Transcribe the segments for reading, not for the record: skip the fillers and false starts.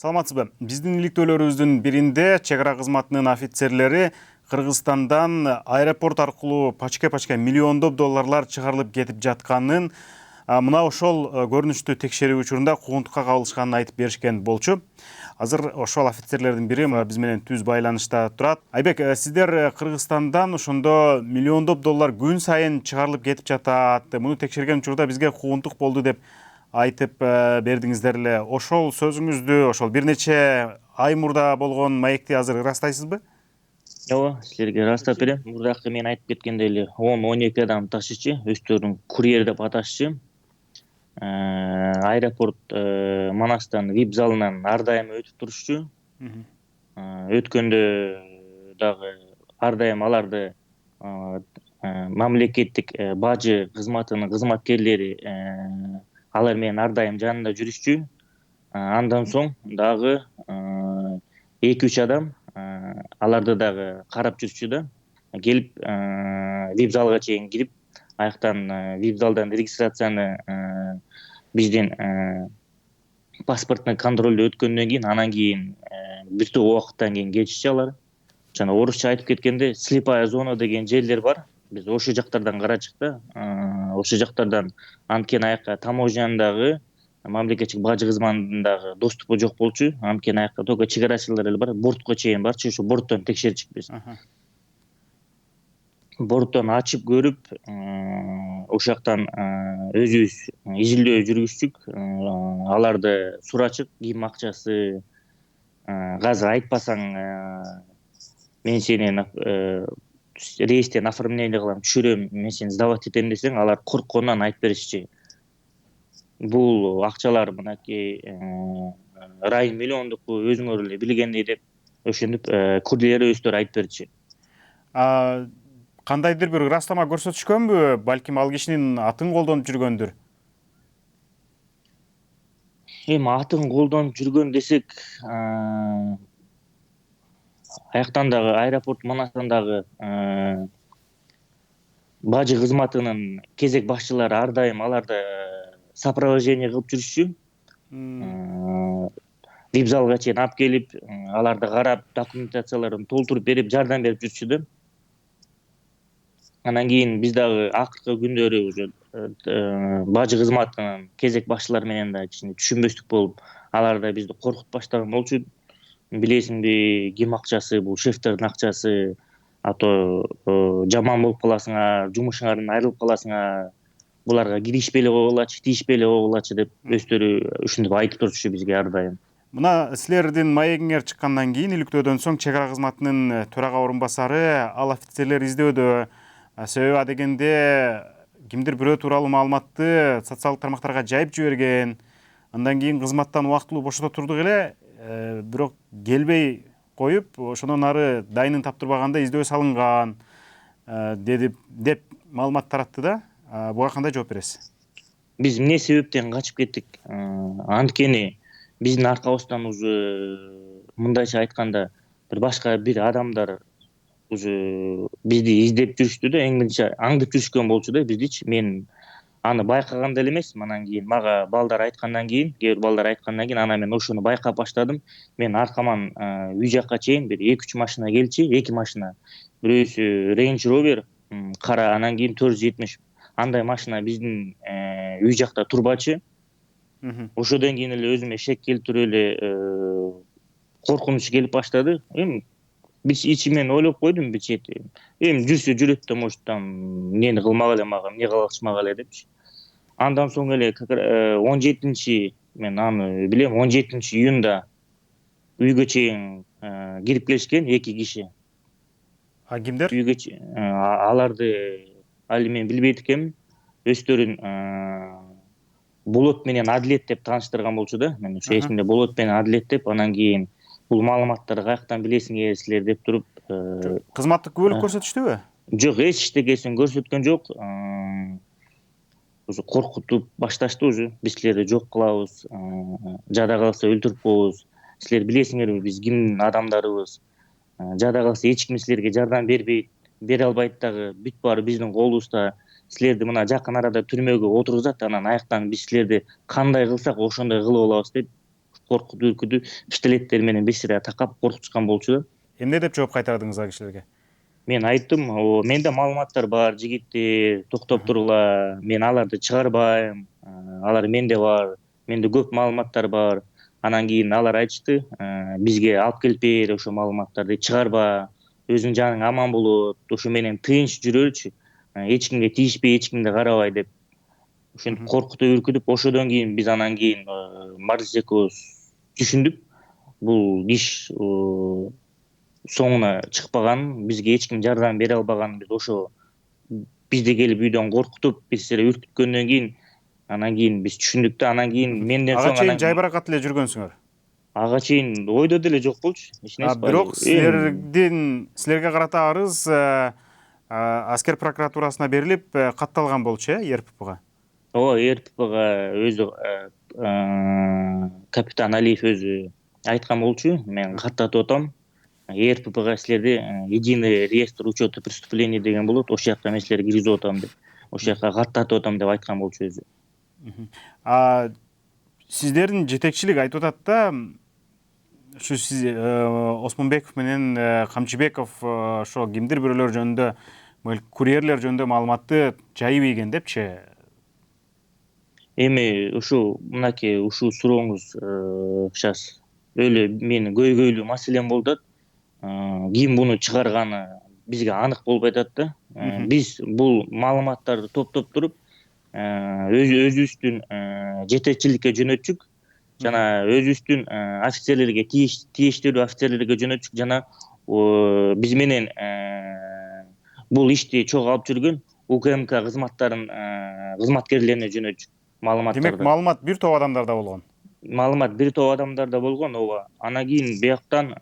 Саламатсызбы? Биздин иликтөөлөрүбүздүн биринде чек ара кызматынын офицерлери Кыргызстандан аэропорт аркылуу пачка миллиондоп долларлар чыгарылып кетип жатканын, мына ошол көрүнүштү текшерүү учурунда куугунтукка кабылышканын айтып беришкен болчу. Азыр ошол офицерлердин бири биз менен түз байланышта турат. Айбек, сиздер Кыргызстандан ошондо миллиондоп доллар күн сайын чыгарылып кетип жатат. Муну текшерген учурда бизге куугунтук болду деп айтып бердиңиздер эле. Ошол сөзүңүздү, ошол бир нече ай мурда болгон маекти азыр ырастайсызбы? Ооба, силерге ырастап берем. Мурдакы мен айтып кеткендей эле 10-12 адам ташычы, өздөрүн курьер деп аташчы. Аэропорт Манастан VIP залынан ар дайым өтүп турушчу. Өткөндө дагы ар дайым аларды мамлекеттик бажы кызматынын кызматкерлери алар менен ар дайым жанында жүрүшчү. Андан соң дагы 2-3 адам аларды дагы карап жүрчү да. Келип VIP залга чейин кирип, аяктан VIP залдан регистрацияны биздин паспорттун контролду өткөндөн кийин, анан кийин бир топ убакыттан кийин кетишчи алар. Жана орусча айтып кеткенде слепая зона деген жерлер бар. Биз ошол жактардан карачык да. Ошол жактардан анткени аякка таможняндагы мамлекеттик бажы кызматындагы доступу жок болчу. Анткени аякка только чек арачылар эле бар. Бортко чейин барчу, ошо борттон текшерчүк биз. Борттон ачып көрүп, ошол жактан өзүбүз изилдөө жүргүздүк. Аларды сурачык, ким акчасы, азыр айтпасаң мен сени рейстен оформление кылам, түшүрөм, мен сени сдавать этем десең, алар корккондон айтып беришчи. Бул акчалар мынакей райым миллиондуку өзүңөр эле билгендей деп ошентип курьер өздөрү айтып берчи. Кандайдыр бир ырастама көрсөтүшкөнбү? Балким ал кишинин атын колдонуп жүргөндүр. Эми атын колдонуп жүргөн десек, аяктан дагы аэропорт Манастан дагы бажы кызматынын кезек башчылары ар дайым аларды сопровождение кылып жүрүшчү. VIP залга чейин алып келип, аларды карап, документацияларын толтуруп берип, жардам берип жүрчү да. Анан кийин биз дагы акыркы күндөрү уже бажы кызматынын кезек башчылары менен да кичине түшүнбөстүк болуп, алар да бизди коркутуп баштаган болчу. Билесиңби, ким акчасы, бул шефтердин акчасы, а то жаман болуп каласыңар, жумушуңардан айрылып каласыңар, буларга киришпей эле койгулачы, тийишпей эле койгулачы деп өздөрү ушинтип айтып турчу бизге ар дайым. Мына силердин маегиңер чыккандан кийин, иликтөөдөн соң чек ара кызматынын төрага орун басары ал офицерлер издөөдө. Себеби адегенде кимдир бирөө тууралуу маалыматты социалдык тармактарга жайып жиберген. Андан кийин кызматтан убактылуу бошото турдук эле, бирок келбей коюп, ошондон ары дайынын таптырбаганда издөө салынган деп маалымат таратты да. Буга кандай жооп бересиз? Биз эмне себептен качып кеттик? Анткени биздин аркабыздан уже мындайча айтканда бир адамдар уже бизди издеп жүрүштү да, эң биринчи аңдып жүрүшкөн болчу да биздичи. Мен аны байкаган деле эмесмин. Анан кийин мага балдар айткандан кийин, кээ бир балдар айткандан кийин анан мен ошону байкап баштадым. Мен аркаман үй жакка чейин бир 2-3 машина келчи, 2 машина. Бирөөсү Range Rover кара, анан кийин 470. Андай машина биздин үй жакта турбачы. Ошодон кийин эле өзүмө шек келтирип эле коркунуч келип баштады. Эми биз ичимен ойлоп койдум бир чети. Эми жүрсө жүрөт да, может там эмнени кылмак эле мага, эмне кылышмак эле депчи. Андан соң эле 17-чи, мен аны билем, 17 июнда үйгө чейин кирип келишкен 2 киши. Кимдер? Үйгө аларды али мен билбейт экенмин. Өздөрүн Болот менен Адилет деп тааныштырган болчу да. Мен ошо эсимде Болот менен Адилет деп, анан кийин бул маалыматтарды каяктан билесиңер силер деп туруп. Кызматтык күбөлүк көрсөтүштүбү? Жок, эч эчтекесин көрсөткөн жок. Уже коркутуп башташты уже. Биз силерди жок кылабыз, жада калса өлтүрүп коебуз. Силер билесиңерби, биз кимдин адамдарыбыз. Жада калса эч ким силерге жардам бере албайт дагы. Бүт баары биздин колубузда. Силерди мына жакын арада түрмөгө отургузат, анан аяктан биз силерди кандай кылсак ошондой кылып алабыз деп коркутуп үркүтүп пистолеттер менен бесире такап коркутушкан болчу да. Эмне деп жооп кайтардыңыз ал кишилерге? Мен айттым, менде маалыматтар бар, жигиттер, токтоп тургула, мен аларды чыгарбайм, алар менде бар, менде көп маалыматтар бар. Анан кийин алар айтышты, бизге алып келип бер ошо маалыматтарды, чыгарба, өзүң жаның аман болот, ошо менен тынч жүрөлүчү, эч кимге тийишпей, эч кимди карабай деп ошентип коркутуп үркүтүп, ошодон кийин биз анан кийин Мардис экөөбүз түшүндүк, бул иш соңуна чыкпаганын, бизге эч ким жардам бере албаганын, биз ошо бизди келип үйдөн коркутуп, бизди үркүткөндөн кийин анан кийин биз түшүндүк да, анан кийин менден Ага соң чейин жайбаракат эле жүргөнсүңөр. ага чейин ойдо деле жок болчу, эч нерсе бар. Бирок силерге карата арыз аскер прокуратурасына берилип катталган болчу, РППга. Ооба, РППга өзү капитан Алиев өзү айткан болчу, мен каттатып атам. РППга силерди единый реестр учета преступлений деген болот, ошол жака мен силерди киргизип атам деп, ошол жака каттатып атам деп айткан болчу өзү. Сиздердин жетекчилик айтып атат да, ушу сиз Осмонбеков менен Камчыбеков ошо кимдир бирөөлөр жөнүндө, курьерлер жөнүндө маалыматты жайып ийген депчи. Эми мынакей ушул сурооңуз сейчас эле менин көйгөйлүү маселем болуп атат. Ким буну чыгарганы бизге анык болбой атат да. Биз бул маалыматтарды топтоп туруп, өзүбүздүн жетекчиликке жөнөтчүк, жана өзүбүздүн офицерлерге, тийиштүү офицерлерге жөнөтчүк, жана биз менен бул ишти чогуу алып жүргөн УКМК кызматкерлерине жөнөтчүк маалыматтарды. Демек, маалымат бир топ адамдарда болгон. Маалымат бир топ адамдарда болгон, ооба. Анан кийин бияктан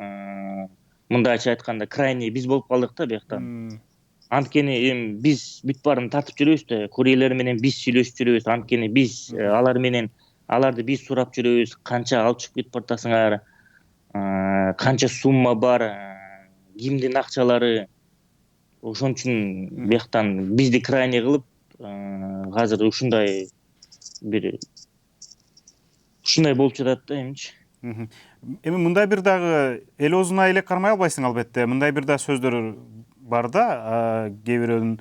мындайча айтканда крайний биз болуп калдык да бияктан. Анткени эми биз бүт баарын тартып жүрөбүз да, курьерлер менен биз сүйлөшүп жүрөбүз. Анткени биз аларды биз сурап жүрөбүз, канча алып чыгып кетип баратасыңар, канча сумма бар, кимдин акчалары. Ошон үчүн бияктан бизди крайний кылып, азыр ушундай болуп жатат да эмичи. Эми мындай бир дагы эл оозуна эле кармай албайсың албетте. Мындай бир да сөздөр бар да, кээ бирөөнүн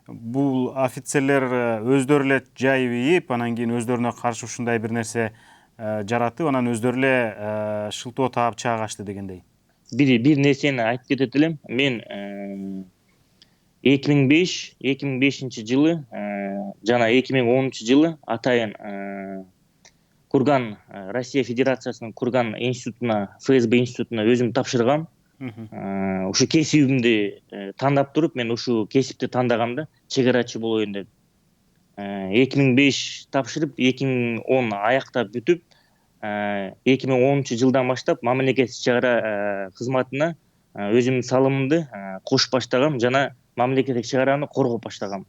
бул офицерлер өздөрү эле жайып ийип, анан кийин өздөрүнө каршы ушундай бир нерсе жаратып, анан өздөрү эле шылтоо таап чаагашты дегендей. Бир нерсени айтып кетет элем. Мен 2005 жылы жана 2010 жылы атайын Курган, Россия Федерациясынын Курган институтуна, ФСБ институтуна өзүм тапшыргам. Ушу кесибимди тандап туруп, мен ушу кесипти тандагам да, чегарачы болоюн деп. 2005 тапшырып, 2010 аяктап бүтүп, 2010 жылдан баштап мамлекеттик чегара кызматына өзүмдүн салымымды кошуп баштагам, жана мамлекеттик чегараны коргоп баштагам.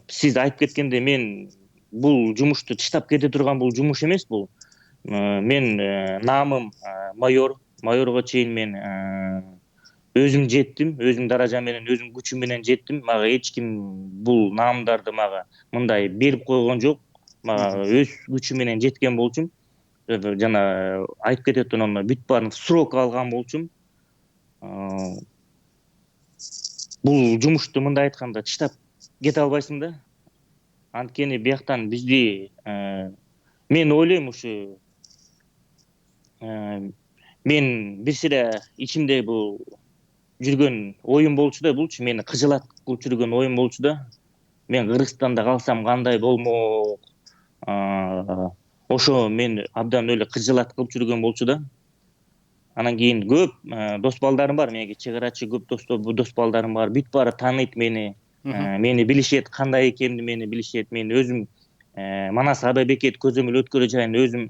Сиз айтып кеткендей, мен бул жумушту тыштап кете турган бул жумуш эмес бул. Мен наамым майорго чейин мен өзүм жеттим, өзүм даражам менен, өзүм күчүм менен жеттим. Мага эч ким бул наамдарды мага мындай берип койгон жок. Мага өз күчүм менен жеткен болчумун. Жана айтып кетет турган бүт баарын срок алган болчумун. Бул жумушту мындай айтканда тыштап кете албайсың да. Анткени бияктан бизди мен ойлойм, ушу мен бир сире ичимде бул жүргөн оюм болчу да, булчу мени кыжалат кылып жүргөн оюм болчу да. Мен Кыргызстанда калсам кандай болмок? Ошо мен абдан эле кыжалат кылып жүргөн болчу да. Анан кийин көп дос балдарым бар, менин чегарачы көп дос балдарым бар. Бүт баары тааныйт мени. Мени билишет, кандай экенимди мени билишет. Мен өзүм Манас Абайбекет көзөмөл өткөрүү жайын өзүм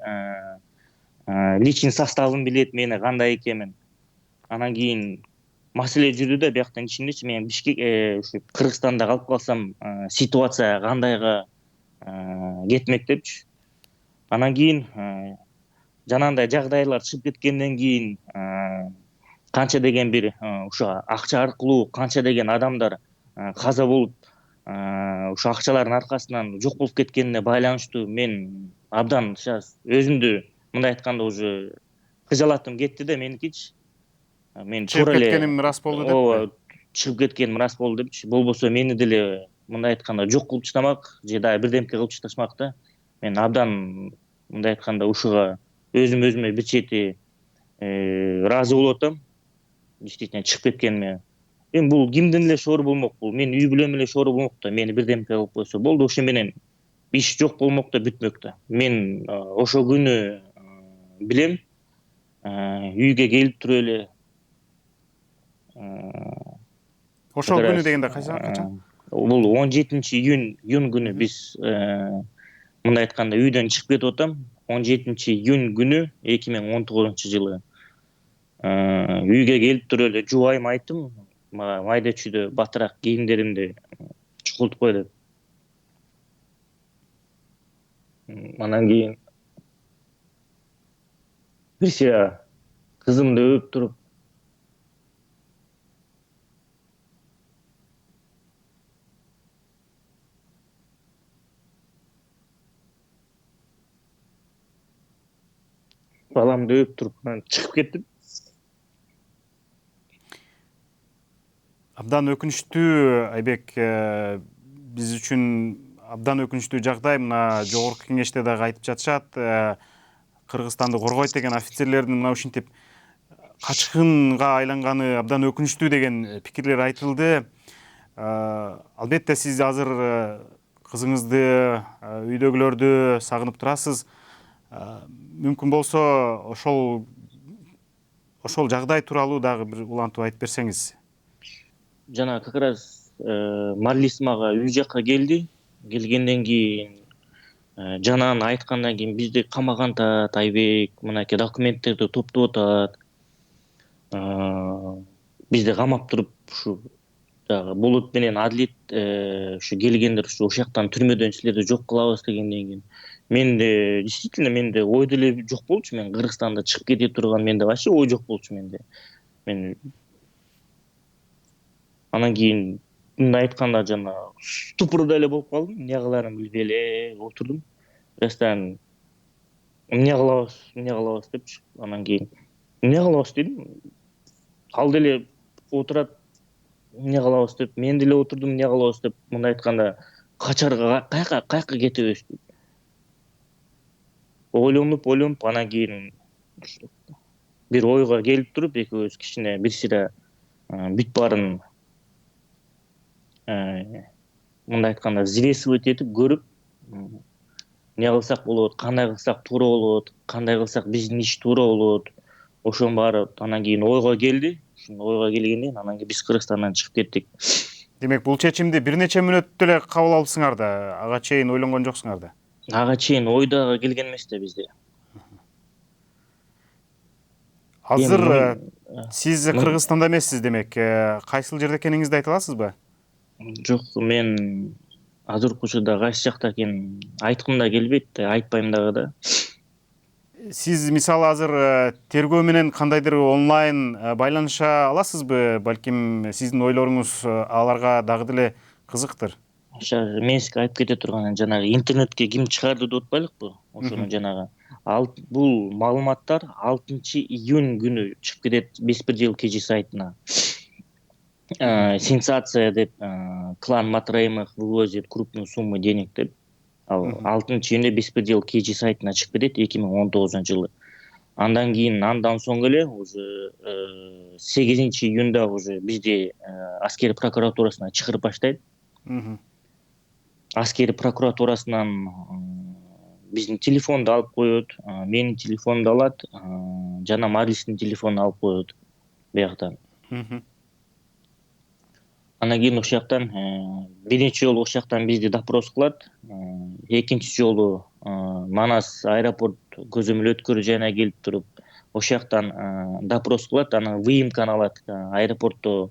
личный составын билет, мени кандай экенин. Анан кийин маселе жүрдү да, бияктан ичимдечи мен ушу Кыргызстанда калып калсам ситуация кандайга кетмек депчи. Анан кийин жанагындай жагдайлар чыгып кеткенден кийин канча деген бир ушу акча аркылуу канча деген адамдар каза болуп, ушу акчалардын аркасынан жок болуп кеткенине байланыштуу мен абдан сейчас өзүмдү мындай айтканда уже кыжалатым кетти да меникичи. Мен Чыгып туура эле кеткеним ырас болду деппи? ооба чыгып кеткеним ырас болду депчи. Болбосо мени деле мындай айтканда жок кылып таштамак же дагы бирдемке кылып ташташмак да. Мен абдан мындай айтканда ушуга өзүмө бир чети ыраазы болуп атам. Действительно чыгып кеткениме. Эми бул кимдин эле шоору болмок, бул менин үй бүлөм эле шоору болмок да. Мени бирдемке кылып койсо болду, ошо менен иш жок болмок да, бүтмөк да. Мен ошо күнү билем, үйгө келип туруп эле Ошол как күнү раз дегенде качан? бул 17-июнь күнү биз мындай айтканда үйдөн чыгып кетип атам. 17-июнь күнү 2019-жылы үйгө келип туруп эле жубайыма айттым, мага майда чүйдө батыраак кийимдеримди чукултуп кой деп. Анан кийин бир сыйра кызымды өп туруп баламды өп туруп анан чыгып кеттим. Абдан өкүнүчтүү, Айбек, биз үчүн абдан өкүнүчтүү жагдай. Мына жогорку кеңеште дагы айтып жатышат, Кыргызстанды коргойт деген офицерлердин мына ушинтип качкынга айланганы абдан өкүнүчтүү деген пикирлер айтылды. Албетте сиз азыр кызыңызды, үйдөгүлөрдү сагынып турасыз. Мүмкүн болсо ошол жагдай тууралуу дагы бир улантып айтып берсеңиз. Жана как раз Марлис мага үй жакка келди. Келгенден кийин жанаганы айткандан кийин бизди камаган атат, Айбек мынакей документтерди топтоп атат. Бизди камап туруп ушу дагы Болот менен Адлет ушу келгендер ошол жактан түрмөдөн силерди жок кылабыз дегенден кийин менде действительно менде ой деле жок болчу. Мен Кыргызстанда чыгып кете турган менде вообще ой жок болчу менде. Мен анан кийин мындай айтканда жана ступордо эле болуп калдым. Эмне кыларымды билбей эле отурдум. Бирастан эмне кылабыз депчи. Анан кийин эмне кылабыз дедим. Ал деле отурат, эмне кылабыз деп, мен деле отурдум, эмне кылабыз деп, мындай айтканда качарга каяка кетебиз деп. Ойлонуп анан кийин бир ойго келип туруп экөөбүз кичине бир сыйра бүт баарын мындай айтканда взвесивать этип көрүп, эмне кылсак болот, кандай кылсак туура болот, кандай кылсак биздин иш туура болот. Ошонун баары анан кийин ойго келди. Ошондой ойго келгенден анан кийин биз Кыргызстандан чыгып кеттик. Демек, бул чечимди бир нече мүнөттө эле кабыл алыпсыңар да, ага чейин ойлонгон жоксуңар да. Ага чейин ойдогы келген эмес да бизде. Азыр сиз Кыргызстанда эмессиз демек. Кайсыл жерде экениңизди айта аласызбы? Жок, мен азыркы учурда кайсы жакта экенин айткым да келбейт, айтпайм дагы да. Сиз мисалы азыр тергөө менен кандайдыр онлайн байланыша аласызбы? Балким сиздин ойлоруңуз аларга дагы деле кызыктыр. Мен сизге айтып кете турганым жанагы интернетке ким чыгарды деп атпайлыкпы? Ошону жанагы бул маалыматтар 6-июнь күнү чыгып кетет Беспредел КЖ сайтына. Сенсация деп клан Матраимых вывозит крупную сумму денег деп. Ал 6-июньдө Беспредел КЖ сайтына чыгып кетет 2019-жылы. Андан кийин андан соң эле уже 8-июнда уже бизди аскери прокуратурасына чакырып баштайт. Аскери прокуратурасынан биздин телефонду алып коет, менин телефонду алат, жана Марлистин телефонун алып коет бияктан. Анан кийин ошол жактан бир нече жолу ошол жактан бизди допрос кылат. Экинчи жолу Манас аэропорт көзөмөл өткөрүү жайына келип туруп, ошол жактан допрос кылат. Анан выемканы алат. Аэропортто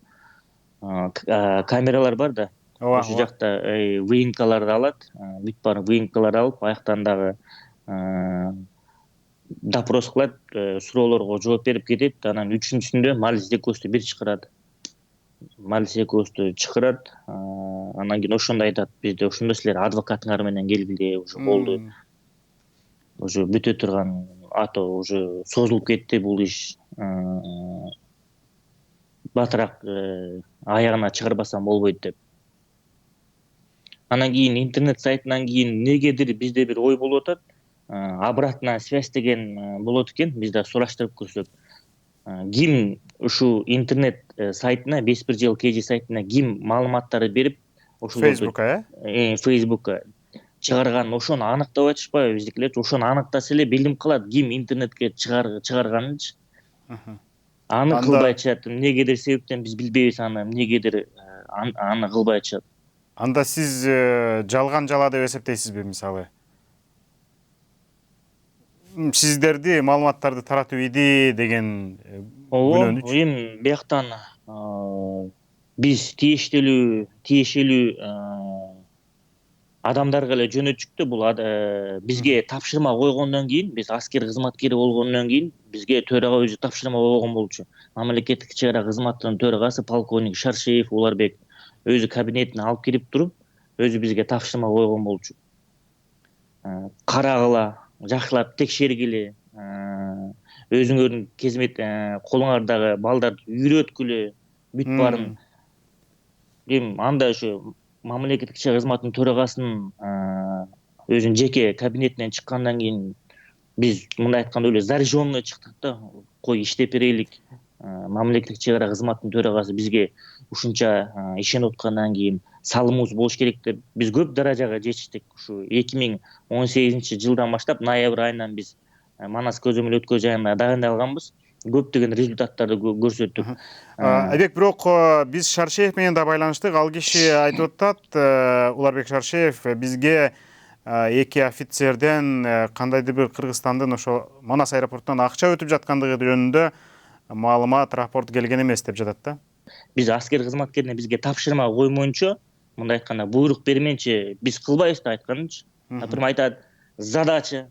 камералар бар да. Ошол жакта выемкаларды алат. Бүт баарын выемкаларды алып, аяктан дагы допрос кылат, суроолорго жооп берип кетет. Анан үчүнчүсүндө Марлис экөөбүздү бир чакырат. Анан кийин ошондо айтат бизде, ошондо силер адвокатыңар менен келгиле, уже болду. Уже бүтө турган а то уже созулуп кетти бул иш. Батыраак аягына чыгарбасам болбойт деп. Анан кийин интернет сайтынан кийин эмнегедир бизде бир ой болуп атат. Обратная связь деген болот экен. Биз да сураштырып көрсөк. Ким ушул интернет сайтына, 5-1 KG сайтына ким маалыматтарды берип, ошолорду Фейсбукка, Фейсбукка чыгарганын ошону аныктап атышпайбы биздикилерчи? Ошону аныктаса эле билинип калат ким интернетке чыгарганынчы. Аны Анда кылбай атышат. Эмнегедир себептен биз билбейбиз аны, эмнегедир аны кылбай атышат. анда сиз жалган жала деп эсептейсизби, мисалы? Сиздерди маалыматтарды таратып иди деген күнөөнүчү. Эми бияктан биз тиешелүү адамдарга эле жөнөттүк да. Бул бизге тапшырма койгондон кийин, биз аскер кызматкери болгондон кийин бизге төрага өзү тапшырма койгон болчу. Мамлекеттик чек ара кызматынын төрагасы полковник Шаршеев Уларбек өзү кабинетине алып кирип туруп, өзү бизге тапшырма койгон болчу. Карагыла, жакшылап текшергиле, өзүңөрдүн кезмет колуңардагы балдарды үйрөткүлө, бүт баарын. Эми анда ошо мамлекеттик чек ара кызматынын төрагасынын өзүнүн жеке кабинетинен чыккандан кийин биз мындай айтканда эле заряженный чыктык да. Кой иштеп берелик. Мамлекеттик чек ара кызматынын төрагасы бизге ушунча ишенип аткандан кийин салымыбыз болуш керек деп биз көп даражага жетиштик. Ушу 2018-жылдан баштап ноябрь айынан биз Манас көзөмөл өткөө жайына дайындалганбыз. Көптөгөн результаттарды көрсөттүк. Айбек, бирок биз Шаршеев менен да байланыштык. Ал киши айтып атат, Уларбек Шаршеев, бизге 2 офицерден кандайдыр бир Кыргызстандын ошо Манас аэропортунан акча өтүп жаткандыгы жөнүндө маалымат, рапорт келген эмес деп жатат да. Биз аскер кызматкерине бизге тапшырма коймоюнча, мындай айтканда буйрук берменчи биз кылбайбыз да айтканынчы. Например, айтат, задача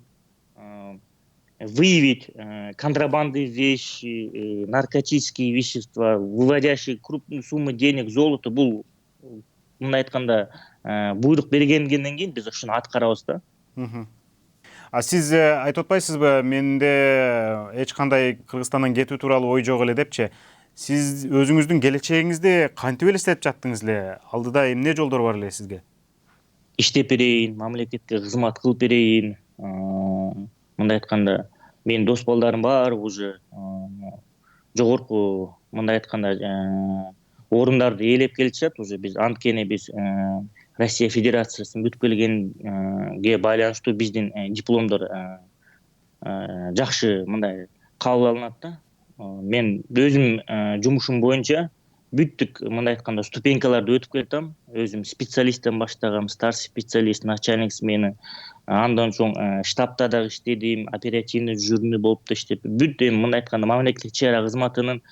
выявить контрабандные вещи, наркотические вещества, выводящие крупные суммы денег, золото. Бул мындай айтканда буйрук бергенден кийин биз ошону аткарабыз да. Сиз айтып атпайсызбы, менде эч кандай Кыргызстандан кетүү тууралуу ой жок эле депчи? Сиз өзүңүздүн келечегиңизди кантип элестетип жаттыңыз эле? Алдыда эмне жолдор бар эле сизге? Иштеп берейин, мамлекетке кызмат кылып берейин. Мындай айтканда, менин дос балдарым бар, уже жогорку мындай айтканда орундарды ээлеп келишет. Уже биз анткени биз Россия Федерациясынын бүтүп келгенге байланыштуу биздин дипломдор жакшы мындай кабыл алынат да. Мен өзүм жумушум боюнча бүттүк мындай айтканда ступенькаларды өтүп келатам. Өзүм специалисттен баштагам, старший специалист, начальник смены. Андан соң штабта да иштедим, оперативный дежурный болуп да иштеп, бүт эми мындай айтканда мамлекеттик чек ара кызматынын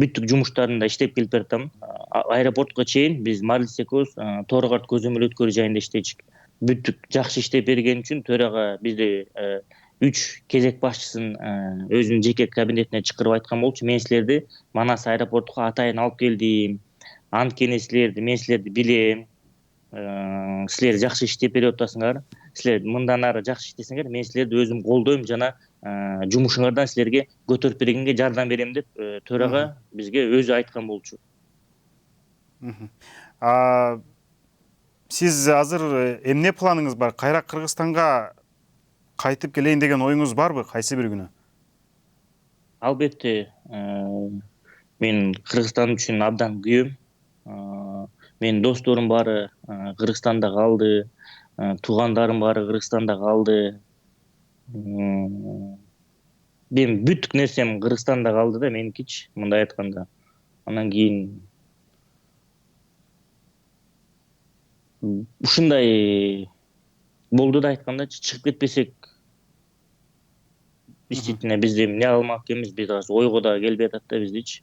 бүттүк жумуштарында иштеп келип жатам. Аэропортко чейин биз Марлис экөөбүз Торгарт көзөмөл өткөрүү жайында иштечик. Бүттүк жакшы иштеп берген үчүн төрага бизди 3 кезек башчысын өзүнүн жеке кабинетине чакырып айткан болчу. Мен силерди Манас аэропортуна атайын алып келдим. Анткени мен силерди билем. Силер жакшы иштеп берип атасыңар. Силер мындан ары жакшы иштесеңер, мен силерди өзүм колдойм жана жумушуңардан силерге көтөрүп бергенге жардам берем деп төрага бизге өзү айткан болчу. Сиз азыр эмне планыңыз бар? Кайра Кыргызстанга кайтып келейин деген оюңуз барбы кайсы бир күнү? Албетте, мен Кыргызстан үчүн абдан күйөм. Менин досторум баары Кыргызстанда калды, туугандарым баары Кыргызстанда калды. Мен бүттүк нерсем Кыргызстанда калды да меникичи, мындай айтканда. Анан кийин ушундай болду да айтканда, чыгып кетпесек действительно бизде эмне кылмак экенбиз, биз азыр ойго да келбей атат да биздичи.